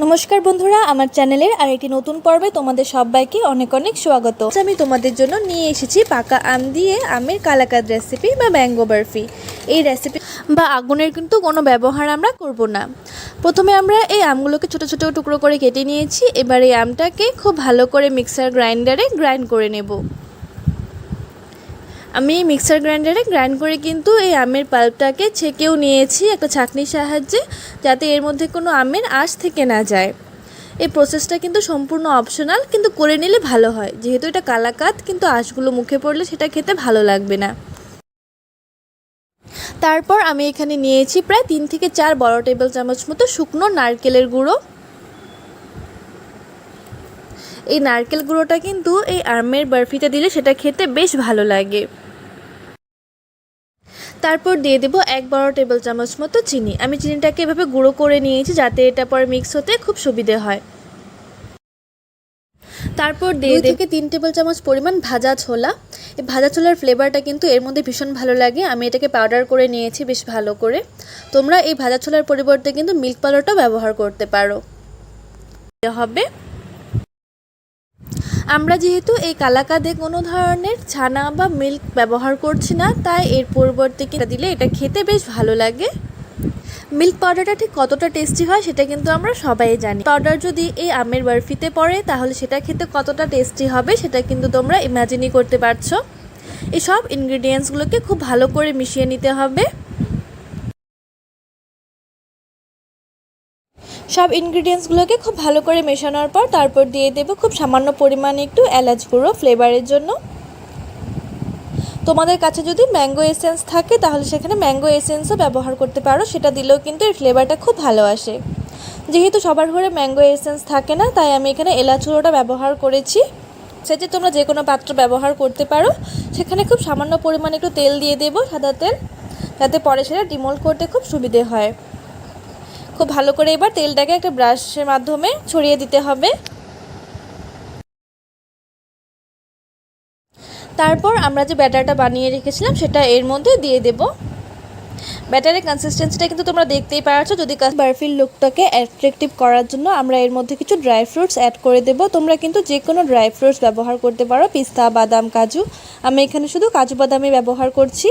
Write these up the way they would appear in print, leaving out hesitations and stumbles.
নমস্কার বন্ধুরা, আমার চ্যানেলের আরেকটি নতুন পর্বে তোমাদের সবাইকে অনেক অনেক স্বাগত। আমি তোমাদের জন্য নিয়ে এসেছি পাকা আম দিয়ে আমের কালাকাদ রেসিপি বা ম্যাঙ্গো বরফি। এই রেসিপি বা আগুনের কিন্তু কোনো ব্যবহার আমরা করব না। প্রথমে আমরা এই আমগুলোকে ছোট ছোট টুকরো করে কেটে নিয়েছি। এবার এই আমটাকে খুব ভালো করে মিক্সার গ্রাইন্ডারে গ্রাইন্ড করে নেব। আমি মিক্সার গ্রাইন্ডারে গ্রাইন্ড করে কিন্তু এই আমের পাল্পটাকে ছেঁকেও নিয়েছি একটা ছাঁকনির সাহায্যে, যাতে এর মধ্যে কোনো আমের আঁশ থেকে না যায়। এই প্রসেসটা কিন্তু সম্পূর্ণ অপশনাল, কিন্তু করে নিলে ভালো হয়, যেহেতু এটা কালাকাদ, কিন্তু আঁশগুলো মুখে পড়লে সেটা খেতে ভালো লাগবে না। তারপর আমি এখানে নিয়েছি প্রায় 3 থেকে 4 বড় টেবিল চামচ মতো শুকনো নারকেলের গুঁড়ো। এই নারকেল গুঁড়োটা কিন্তু এই আমের বরফিতে দিলে সেটা খেতে বেশ ভালো লাগে। তারপর দিয়ে দেব 1 বড় টেবিল চামচ মতো চিনি। আমি চিনিটাকে এভাবে গুঁড়ো করে নিয়েছি যাতে এটা পরে মিক্স হতে খুব সুবিধে হয়। তারপর দিয়ে 2 থেকে 3 টেবিল চামচ পরিমাণ ভাজা ছোলা। এই ভাজা ছোলার ফ্লেভারটা কিন্তু এর মধ্যে ভীষণ ভালো লাগে। আমি এটাকে পাউডার করে নিয়েছি বেশ ভালো করে। তোমরা এই ভাজা ছোলার পরিবর্তে কিন্তু মিল্ক পাউডারটাও ব্যবহার করতে পারো। হবে আমরা যেহেতু এই কালাকাদে কোনো ধরনের ছানা বা মিল্ক ব্যবহার করছি না, তাই এর পরিবর্তে দিলে এটা খেতে বেশ ভালো লাগে। মিল্ক পাউডারটা ঠিক কতটা টেস্টি হয় সেটা কিন্তু আমরা সবাই জানি। পাউডার যদি এই আমের বরফিতে পড়ে তাহলে সেটা খেতে কতটা টেস্টি হবে সেটা কিন্তু তোমরা ইমাজিনই করতে পারছো। এই সব ইনগ্রিডিয়েন্টসগুলোকে খুব ভালো করে মিশিয়ে নিতে হবে। সব ইনগ্রিডিয়েন্টসগুলোকে খুব ভালো করে মেশানোর পর তারপর দিয়ে দেব খুব সামান্য পরিমাণে একটু এলাচ গুঁড়ো ফ্লেভারের জন্য। তোমাদের কাছে যদি ম্যাঙ্গো এসেন্স থাকে তাহলে সেখানে ম্যাঙ্গো এসেন্সও ব্যবহার করতে পারো, সেটা দিলেও কিন্তু এর ফ্লেভারটা খুব ভালো আসে। যেহেতু সবার ঘরে ম্যাঙ্গো এসেন্স থাকে না, তাই আমি এখানে এলাচ গুঁড়োটা ব্যবহার করেছি। সেটা তোমরা যে কোনো পাত্র ব্যবহার করতে পারো। সেখানে খুব সামান্য পরিমাণে একটু তেল দিয়ে দেবো, সাদা তেল, যাতে পরে সেটা ডিমোল্ড করতে খুব সুবিধে হয়। খুব ভালো করে এবার তেলটাকে একটা ব্রাশের মাধ্যমে ছড়িয়ে দিতে হবে। তারপর আমরা যে ব্যাটারটা বানিয়ে রেখেছিলাম সেটা এর মধ্যে দিয়ে দেব। ব্যাটারের কনসিস্টেন্সিটা কিন্তু তোমরা দেখতেই পারছো। যদি বরফির লুকটাকে অ্যাট্রাকটিভ করার জন্য আমরা এর মধ্যে কিছু ড্রাই ফ্রুটস অ্যাড করে দেব। তোমরা কিন্তু যে কোনো ড্রাই ফ্রুটস ব্যবহার করতে পারো, পিস্তা, বাদাম, কাজু। আমি এখানে শুধু কাজু বাদামই ব্যবহার করছি।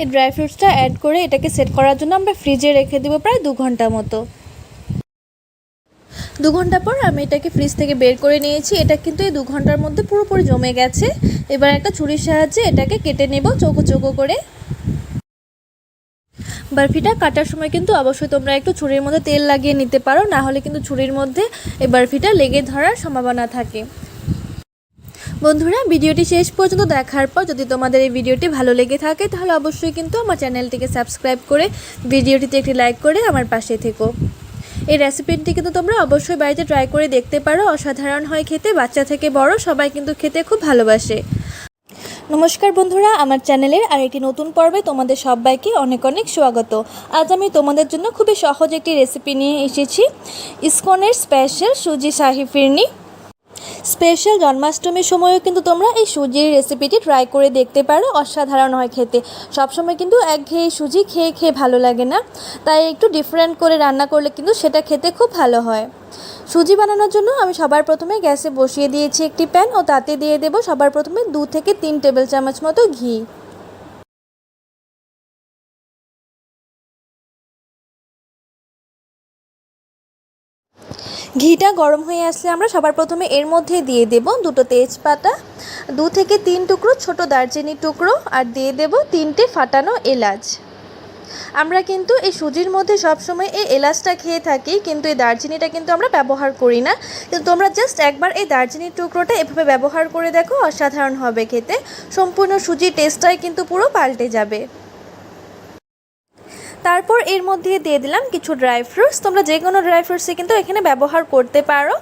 এই ড্রাই ফ্রুটসটা অ্যাড করে এটাকে সেট করার জন্য আমরা ফ্রিজে রেখে দেবো প্রায় 2 ঘন্টা মতো। 2 ঘন্টা পর আমি এটাকে ফ্রিজ থেকে বের করে নিয়েছি। এটা কিন্তু এই 2 ঘন্টার মধ্যে পুরোপুরি জমে গেছে। এবার একটা ছুরির সাহায্যে এটাকে কেটে নেব চৌকো চৌকো করে। বরফিটা কাটার সময় কিন্তু অবশ্যই তোমরা একটু ছুরির মধ্যে তেল লাগিয়ে নিতে পারো, না হলে কিন্তু ছুরির মধ্যে এই বরফিটা লেগে ধরার সম্ভাবনা থাকে। বন্ধুরা, ভিডিওটি শেষ পর্যন্ত দেখার পর যদি তোমাদের এই ভিডিওটি ভালো লেগে থাকে তাহলে অবশ্যই কিন্তু আমার চ্যানেলটিকে সাবস্ক্রাইব করে ভিডিওটিতে একটি লাইক করে আমার পাশে থেকো। এই রেসিপিটি কিন্তু তোমরা অবশ্যই বাড়িতে ট্রাই করে দেখতে পারো। অসাধারণ হয় খেতে, বাচ্চা থেকে বড় সবাই কিন্তু খেতে খুব ভালোবাসে। নমস্কার বন্ধুরা, আমার চ্যানেলের আরেকটি নতুন পর্বে তোমাদের সবাইকে অনেক অনেক স্বাগত। আজ আমি তোমাদের জন্য খুবই সহজ একটি রেসিপি নিয়ে এসেছি। ইসকনের স্পেশাল সুজি শাহি ফিরনি। স্পেশাল জন্মাষ্টমীর সময়ও কিন্তু তোমরা এই সুজির রেসিপিটি ট্রাই করে দেখতে পারো। অসাধারণ হয় খেতে। সবসময় কিন্তু একঘেয়ে সুজি খেয়ে খেয়ে ভালো লাগে না, তাই একটু ডিফারেন্ট করে রান্না করলে কিন্তু সেটা খেতে খুব ভালো হয়। সুজি বানানোর জন্য আমি সবার প্রথমে গ্যাসে বসিয়ে দিয়েছি একটি প্যান, ও তাতে দিয়ে দেব সবার প্রথমে 2 থেকে 3 টেবিল চামচ মতো ঘি। ঘিটা গরম হয়ে আসলে আমরা সবার প্রথমে এর মধ্যে দিয়ে দেব 2টো তেজপাতা, 2 থেকে 3 টুকরো ছোট দারচিনির টুকরো, আর দিয়ে দেব 3টে ফাটানো এলাচ। আমরা কিন্তু এই সুজির মধ্যে সবসময় এই এলাচটা খেয়ে থাকি, কিন্তু এই দারচিনিটা কিন্তু আমরা ব্যবহার করি না। কিন্তু তোমরা জাস্ট একবার এই দারচিনির টুকরোটা এভাবে ব্যবহার করে দেখো, অসাধারণ হবে খেতে। সম্পূর্ণ সুজির টেস্টটাই কিন্তু পুরো পাল্টে যাবে। তারপর এর মধ্যে দিয়ে দিলাম কিছু ড্রাই ফ্রুটস। তোমরা যে কোনো ড্রাই ফ্রুটসই কিন্তু এখানে ব্যবহার করতে পারো।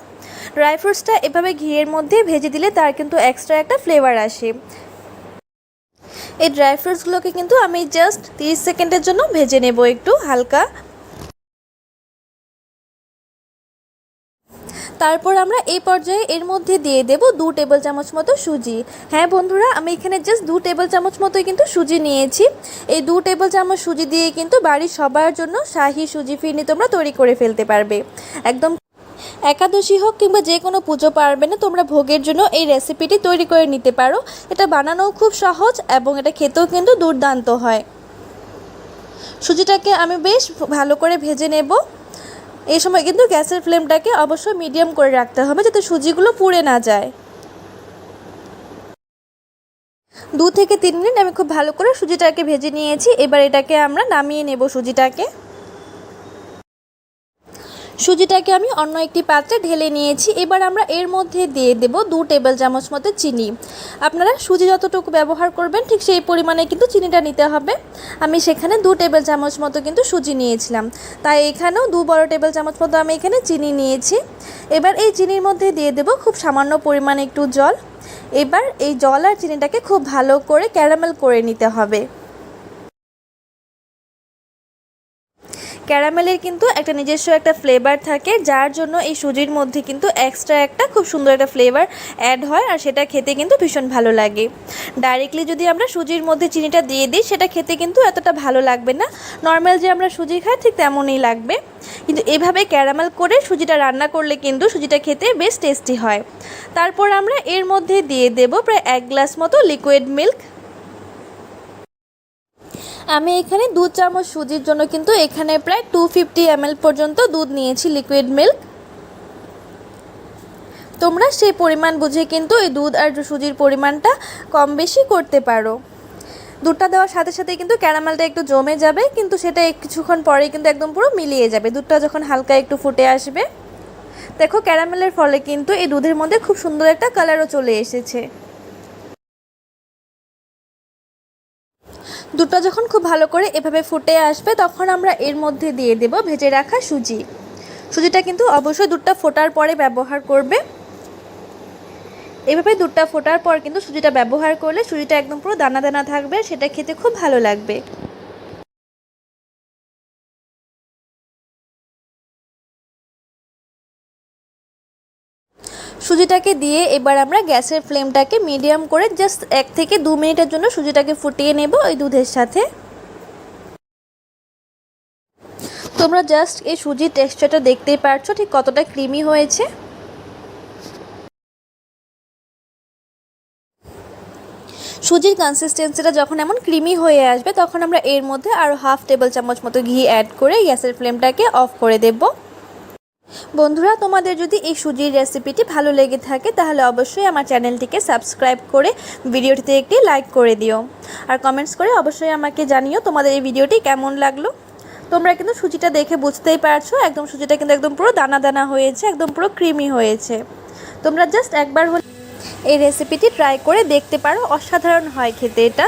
ড্রাই ফ্রুটসটা এভাবে ঘিয়ের মধ্যে ভেজে দিলে তার কিন্তু এক্সট্রা একটা ফ্লেভার আসে। এই ড্রাই ফ্রুটসগুলোকে কিন্তু আমি জাস্ট 30 সেকেন্ডের জন্য ভেজে নেব একটু হালকা। তারপর আমরা এই পর্যায়ে এর মধ্যে দিয়ে দেব 2 টেবিল চামচ মতো সুজি। হ্যাঁ বন্ধুরা, আমি এখানে জাস্ট 2 টেবিল চামচ মতোই কিন্তু সুজি নিয়েছি। এই 2 টেবিল চামচ সুজি দিয়ে কিন্তু বাড়ির সবার জন্য শাহি সুজি ফিরনি তোমরা তৈরি করে ফেলতে পারবে। একদম একাদশী হোক কিংবা যে কোনো পুজো পার্বণে তোমরা ভোগের জন্য এই রেসিপিটি তৈরি করে নিতে পারো। এটা বানানোও খুব সহজ এবং এটা খেতেও কিন্তু দুর্দান্ত হয়। সুজিটাকে আমি বেশ ভালো করে ভেজে নেব। এই সময় কিন্তু গ্যাসের ফ্লেমটাকে অবশ্যই মিডিয়াম করে রাখতে হবে যাতে সুজিগুলো পুড়ে না যায়। 2 থেকে 3 মিনিট আমি খুব ভালো করে সুজিটাকে ভেজে নিয়েছি। এবার এটাকে আমরা নামিয়ে নেব। সুজিটাকে আমি অন্য একটি পাত্রে ঢেলে নিয়েছি। এবার আমরা এর মধ্যে দিয়ে দেব 2 টেবিল চামচ মতো চিনি। আপনারা সুজি যতটুকু ব্যবহার করবেন ঠিক সেই পরিমাণে কিন্তু চিনিটা নিতে হবে। আমি সেখানে 2 টেবিল চামচ মতো কিন্তু সুজি নিয়েছিলাম, তাই এখানেও 2 বড় টেবিল চামচ মতো আমি এখানে চিনি নিয়েছি। এবার এই চিনির মধ্যে দিয়ে দেব খুব সামান্য পরিমাণে একটু জল। এবার এই জল আর চিনিটাকে খুব ভালো করে ক্যারামেল করে নিতে হবে। ক্যারামেলের কিন্তু একটা নিজস্ব একটা ফ্লেভার থাকে, যার জন্য এই সুজির মধ্যে কিন্তু এক্সট্রা একটা খুব সুন্দর একটা ফ্লেভার অ্যাড হয়, আর সেটা খেতে কিন্তু ভীষণ ভালো লাগে। ডাইরেক্টলি যদি আমরা সুজির মধ্যে চিনিটা দিয়ে দিই সেটা খেতে কিন্তু এতটা ভালো লাগবে না। নর্মাল যে আমরা সুজি খাই ঠিক তেমনই লাগবে, কিন্তু এভাবে ক্যারামেল করে সুজিটা রান্না করলে কিন্তু সুজিটা খেতে বেশ টেস্টি হয়। তারপর আমরা এর মধ্যে দিয়ে দেব প্রায় 1 গ্লাস মতো লিকুইড মিল্ক। আমি এখানে 2 চামচ সুজির জন্য কিন্তু এখানে প্রায় 250 ml পর্যন্ত দুধ নিয়েছি লিকুইড মিল্ক। তোমরা সেই পরিমাণ বুঝে কিন্তু এই দুধ আর সুজির পরিমাণটা কম বেশি করতে পারো। দুধটা দেওয়ার সাথে সাথে কিন্তু ক্যারামেলটা একটু জমে যাবে, কিন্তু সেটা কিছুক্ষণ পরেই কিন্তু একদম পুরো মিলিয়ে যাবে। দুধটা যখন হালকা একটু ফুটে আসবে, দেখো ক্যারামেলের ফলে কিন্তু এই দুধের মধ্যে খুব সুন্দর একটা কালারও চলে এসেছে। দুধটা যখন খুব ভালো করে এভাবে ফুটে আসবে তখন আমরা এর মধ্যে দিয়ে দেব ভেজে রাখা সুজিটা কিন্তু অবশ্যই দুধটা ফোটার পরে ব্যবহার করবে। এভাবে দুধটা ফোটার পর কিন্তু সুজিটা ব্যবহার করলে সুজিটা একদম পুরো দানা দানা থাকবে, সেটা খেতে খুব ভালো লাগবে। সুজিটাকে দিয়ে এবার আমরা গ্যাসের ফ্লেমটাকে মিডিয়াম করে জাস্ট 1 থেকে 2 মিনিটের জন্য সুজিটাকে ফুটিয়ে নেব ওই দুধের সাথে। তোমরা জাস্ট এই সুজির টেক্সচারটা দেখতেই পারছো ঠিক কতটা ক্রিমি হয়েছে। সুজির কনসিস্টেন্সিটা যখন এমন ক্রিমি হয়ে আসবে তখন আমরা এর মধ্যে আরও 1/2 টেবিল চামচ মতো ঘি অ্যাড করে গ্যাসের ফ্লেমটাকে অফ করে দেব। বন্ধুরা, তোমাদের যদি এই সুজির রেসিপিটি ভালো লেগে থাকে তাহলে অবশ্যই আমার চ্যানেলটিকে সাবস্ক্রাইব করে ভিডিওটিতে একটি লাইক করে দিও, আর কমেন্টস করে অবশ্যই আমাকে জানিও তোমাদের এই ভিডিওটি কেমন লাগলো। তোমরা কিন্তু সুজিটা দেখে বুঝতেই পারছো একদম সুজিটা কিন্তু একদম পুরো দানা দানা হয়েছে, একদম পুরো ক্রিমি হয়েছে। তোমরা জাস্ট একবার হলে এই রেসিপিটি ট্রাই করে দেখতে পারো, অসাধারণ হয় খেতে এটা।